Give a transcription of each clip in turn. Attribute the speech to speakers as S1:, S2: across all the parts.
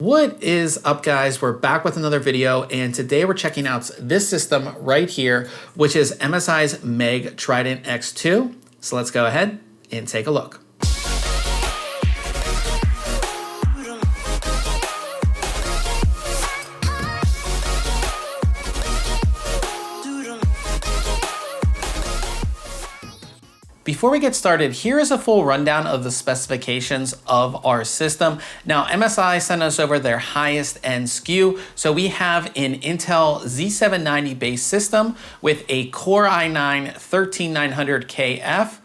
S1: What is up, guys? We're back with another video, and today we're checking out this system right here, which is MSI's MEG Trident X2. So let's go ahead and take a look. Before we get started, here is a full rundown of the specifications of our system. Now, MSI sent us over their highest end SKU. So we have an Intel Z790 based system with a Core i9-13900KF,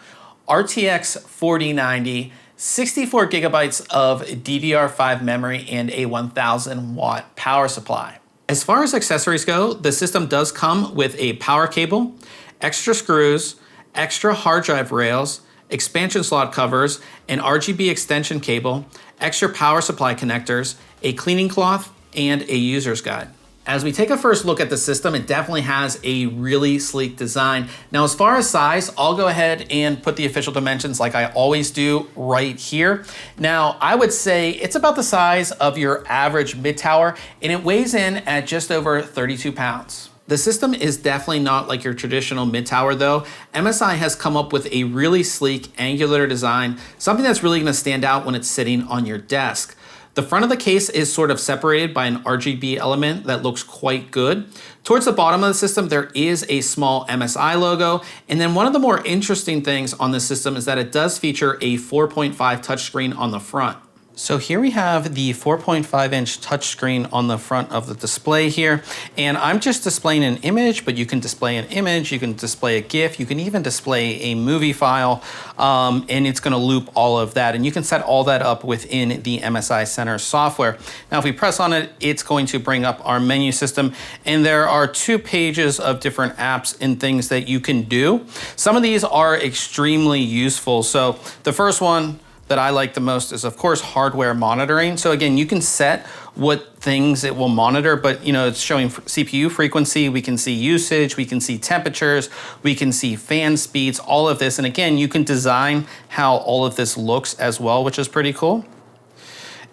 S1: RTX 4090, 64 gigabytes of DDR5 memory, and a 1000 watt power supply. As far as accessories go, the system does come with a power cable, extra screws, extra hard drive rails, expansion slot covers, an RGB extension cable, extra power supply connectors, a cleaning cloth, and a user's guide. As we take a first look at the system, it definitely has a really sleek design. Now, as far as size, I'll go ahead and put the official dimensions like I always do right here. Now, I would say it's about the size of your average mid-tower, and it weighs in at just over 32 pounds. The system is definitely not like your traditional mid-tower though. MSI has come up with a really sleek angular design, something that's really gonna stand out when it's sitting on your desk. The front of the case is sort of separated by an RGB element that looks quite good. Towards the bottom of the system, there is a small MSI logo. And then one of the more interesting things on this system is that it does feature a 4.5 touchscreen on the front. So here we have the 4.5 inch touchscreen on the front of the display here. And I'm just displaying an image, but you can display an image, you can display a GIF, you can even display a movie file, and it's gonna loop all of that. And you can set all that up within the MSI Center software. Now, if we press on it, it's going to bring up our menu system. And there are 2 pages of different apps and things that you can do. Some of these are extremely useful. So the first one that I like the most is, of course, hardware monitoring. So again, you can set what things it will monitor, but it's showing CPU frequency, we can see usage, we can see temperatures, we can see fan speeds, all of this. And again, you can design how all of this looks as well, which is pretty cool.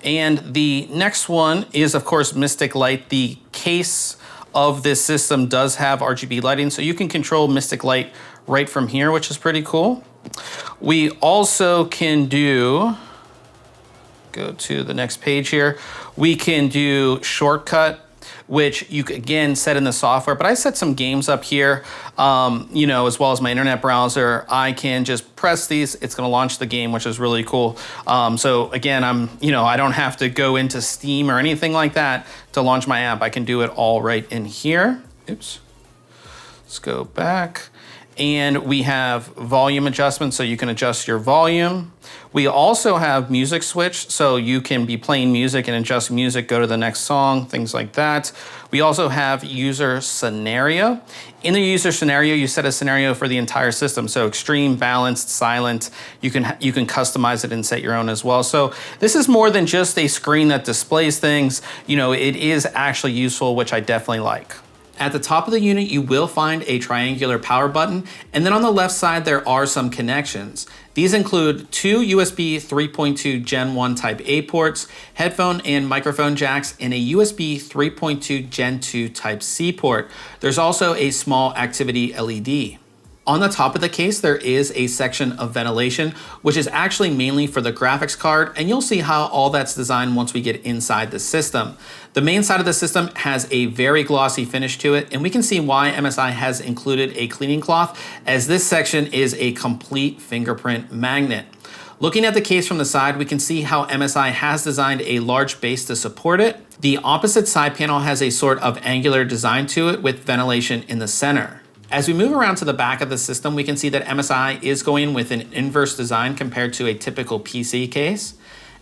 S1: And the next one is, of course, Mystic Light. The case of this system does have RGB lighting, so you can control Mystic Light right from here, which is pretty cool. We also can go to the next page here. We can do shortcut, which you can, again, set in the software, but I set some games up here, as well as my internet browser. I can just press these, it's gonna launch the game, which is really cool. So again, I don't have to go into Steam or anything like that to launch my app. I can do it all right in here. Oops, let's go back. And we have volume adjustment, so you can adjust your volume. We also have music switch, so you can be playing music and adjust music, go to the next song, things like that. We also have user scenario. In the user scenario, you set a scenario for the entire system. So extreme, balanced, silent. You can customize it and set your own as well. So this is more than just a screen that displays things. It is actually useful, which I definitely like. At the top of the unit, you will find a triangular power button, and then on the left side, there are some connections. These include 2 USB 3.2 Gen 1 Type A ports, headphone and microphone jacks, and a USB 3.2 Gen 2 Type C port. There's also a small activity LED. On the top of the case, there is a section of ventilation, which is actually mainly for the graphics card, and you'll see how all that's designed once we get inside the system. The main side of the system has a very glossy finish to it, and we can see why MSI has included a cleaning cloth, as this section is a complete fingerprint magnet. Looking at the case from the side, we can see how MSI has designed a large base to support it. The opposite side panel has a sort of angular design to it with ventilation in the center. As we move around to the back of the system, we can see that MSI is going with an inverse design compared to a typical PC case.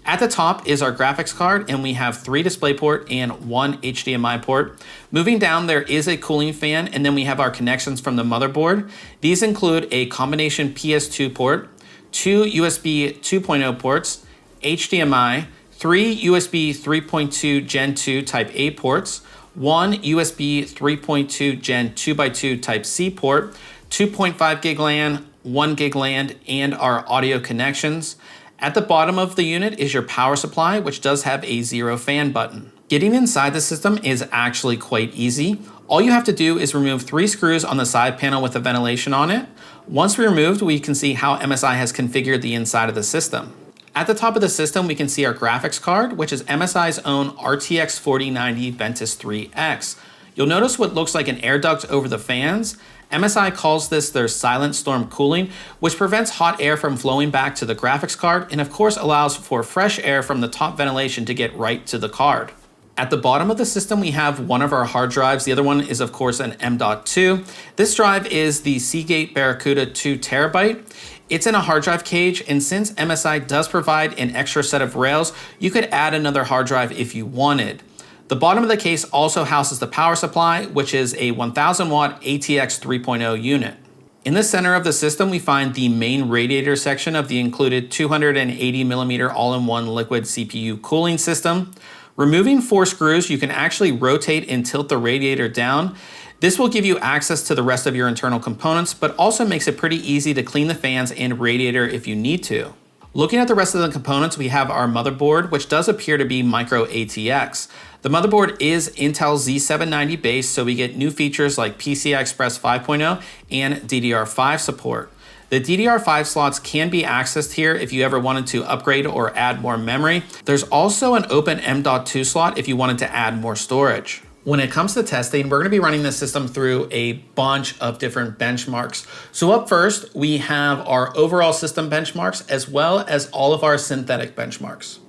S1: At the top is our graphics card, and we have 3 DisplayPort and 1 HDMI port. Moving down, there is a cooling fan, and then we have our connections from the motherboard. These include a combination PS2 port, 2 USB 2.0 ports, HDMI, 3 USB 3.2 Gen 2 Type A ports, 1 USB 3.2 Gen 2x2 Type C port, 2.5 gig LAN, 1 gig LAN, and our audio connections. At the bottom of the unit is your power supply, which does have a 0 fan button. Getting inside the system is actually quite easy. All you have to do is remove 3 screws on the side panel with the ventilation on it. Once removed, we can see how MSI has configured the inside of the system. At the top of the system, we can see our graphics card, which is MSI's own RTX 4090 Ventus 3X. You'll notice what looks like an air duct over the fans. MSI calls this their silent storm cooling, which prevents hot air from flowing back to the graphics card and of course allows for fresh air from the top ventilation to get right to the card. At the bottom of the system, we have one of our hard drives. The other one is of course an M.2. This drive is the Seagate Barracuda 2 terabyte. It's in a hard drive cage, and since MSI does provide an extra set of rails, you could add another hard drive if you wanted. The bottom of the case also houses the power supply, which is a 1000 watt ATX 3.0 unit. In the center of the system, we find the main radiator section of the included 280mm all-in-one liquid CPU cooling system. Removing 4 screws, you can actually rotate and tilt the radiator down. This will give you access to the rest of your internal components, but also makes it pretty easy to clean the fans and radiator if you need to. Looking at the rest of the components, we have our motherboard, which does appear to be micro ATX. The motherboard is Intel Z790 based, so we get new features like PCI Express 5.0 and DDR5 support. The DDR5 slots can be accessed here if you ever wanted to upgrade or add more memory. There's also an open M.2 slot if you wanted to add more storage. When it comes to testing, we're going to be running this system through a bunch of different benchmarks. So up first, we have our overall system benchmarks as well as all of our synthetic benchmarks.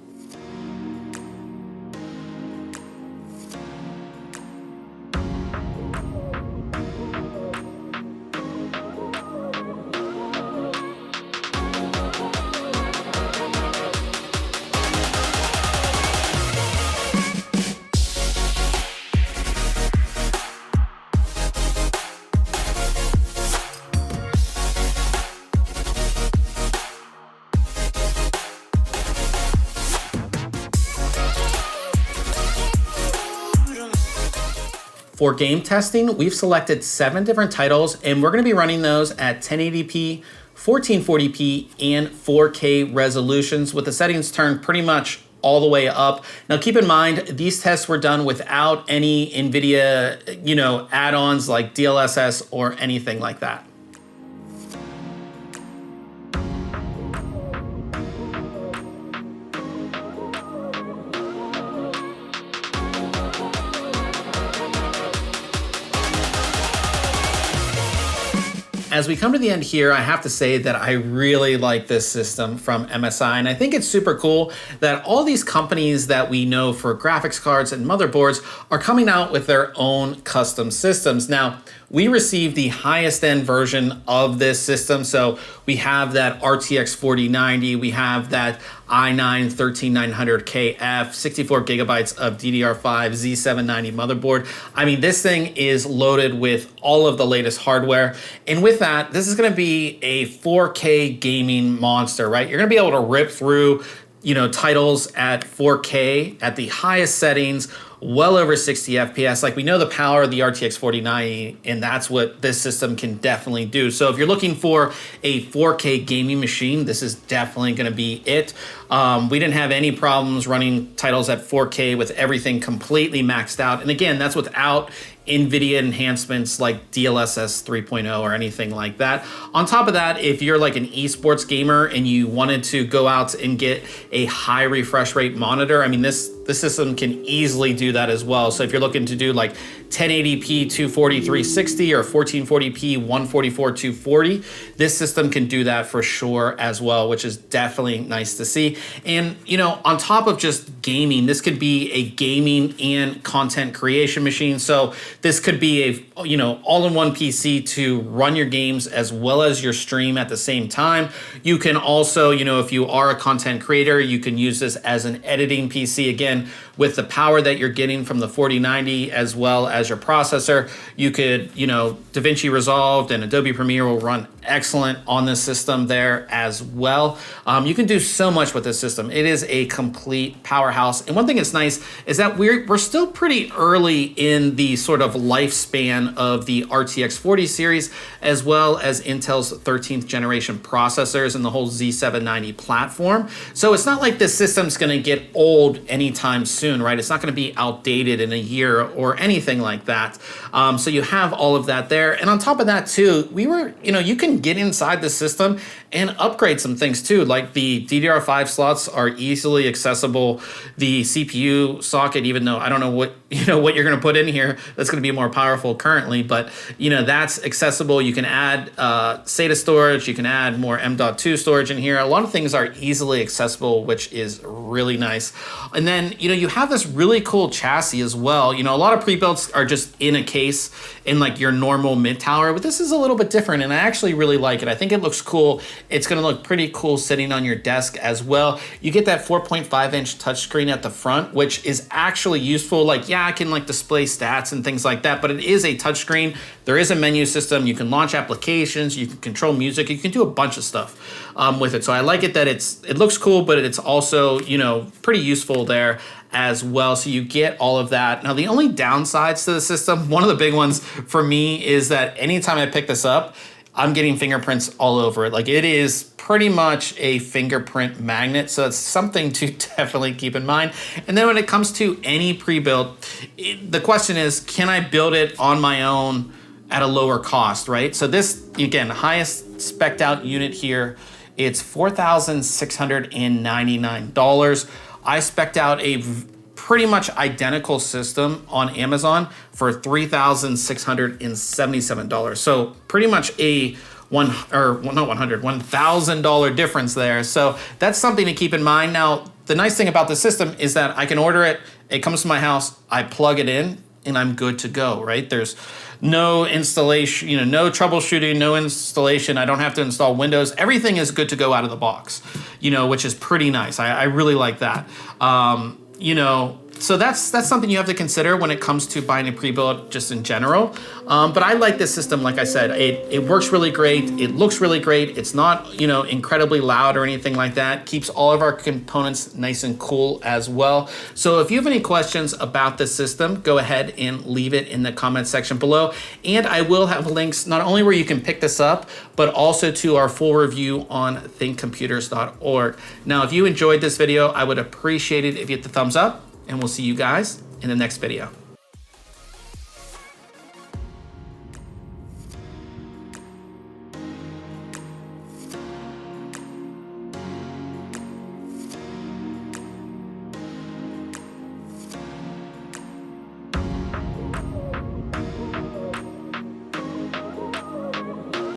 S1: For game testing, we've selected 7 different titles, and we're going to be running those at 1080p, 1440p, and 4K resolutions with the settings turned pretty much all the way up. Now keep in mind, these tests were done without any NVIDIA, add-ons like DLSS or anything like that. As we come to the end here, I have to say that I really like this system from MSI, and I think it's super cool that all these companies that we know for graphics cards and motherboards are coming out with their own custom systems. Now, we received the highest end version of this system. So we have that RTX 4090, we have that i9 13900KF, 64 gigabytes of DDR5 Z790 motherboard. I mean, this thing is loaded with all of the latest hardware. And with that, this is gonna be a 4K gaming monster, right? You're gonna be able to rip through, titles at 4K at the highest settings, well over 60 FPS. Like, we know the power of the RTX 4090, and that's what this system can definitely do. So if you're looking for a 4K gaming machine, this is definitely gonna be it. We didn't have any problems running titles at 4K with everything completely maxed out. And again, that's without NVIDIA enhancements like DLSS 3.0 or anything like that. On top of that, if you're like an esports gamer and you wanted to go out and get a high refresh rate monitor, I mean, this system can easily do that as well. So if you're looking to do like 1080p 240 360 or 1440p 144 240, this system can do that for sure as well, which is definitely nice to see. And on top of just gaming, this could be a gaming and content creation machine. So this could be a all-in-one PC to run your games as well as your stream at the same time. You can also, if you are a content creator, you can use this as an editing PC. Again, with the power that you're getting from the 4090 as well as your processor, you could, DaVinci Resolve and Adobe Premiere will run excellent on this system there as well. You can do so much with this system. It is a complete powerhouse. powerhouse. And one thing that's nice is that we're still pretty early in the sort of lifespan of the RTX 40 series, as well as Intel's 13th generation processors and the whole Z790 platform. So it's not like this system's gonna get old anytime soon, right? It's not gonna be outdated in a year or anything like that. So you have all of that there. And on top of that too, you can get inside the system and upgrade some things too, like the DDR5 slots are easily accessible. The CPU socket, even though I don't know what you're going to put in here, that's going to be more powerful currently, but that's accessible. You can add SATA storage, you can add more M.2 storage in here. A lot of things are easily accessible, which is really nice. And then you have this really cool chassis as well. A lot of pre-builds are just in a case in like your normal mid-tower, but this is a little bit different, and I actually really like it. I think it looks cool. It's gonna look pretty cool sitting on your desk as well. You get that 4.5-inch touchscreen at the front, which is actually useful. Like, yeah, I can like display stats and things like that, but it is a touchscreen. There is a menu system. You can launch applications, you can control music, you can do a bunch of stuff with it. So I like it that it looks cool, but it's also, pretty useful there as well. So you get all of that. Now, the only downsides to the system, one of the big ones for me, is that anytime I pick this up, I'm getting fingerprints all over it. Like, it is pretty much a fingerprint magnet. So it's something to definitely keep in mind. And then when it comes to any pre-built, the question is, can I build it on my own at a lower cost, right? So this, again, highest spec'd out unit here, it's $4,699. I spec'd out a pretty much identical system on Amazon for $3,677. So pretty much a $1,000 difference there. So that's something to keep in mind. Now, the nice thing about the system is that I can order it, it comes to my house, I plug it in, and I'm good to go, right? There's no installation, no troubleshooting, no installation. I don't have to install Windows. Everything is good to go out of the box, which is pretty nice. I really like that. So that's something you have to consider when it comes to buying a pre-built just in general. But I like this system, like I said, it works really great. It looks really great. It's not, incredibly loud or anything like that. Keeps all of our components nice and cool as well. So if you have any questions about the system, go ahead and leave it in the comment section below. And I will have links not only where you can pick this up, but also to our full review on ThinkComputers.org. Now, if you enjoyed this video, I would appreciate it if you hit the thumbs up, and we'll see you guys in the next video.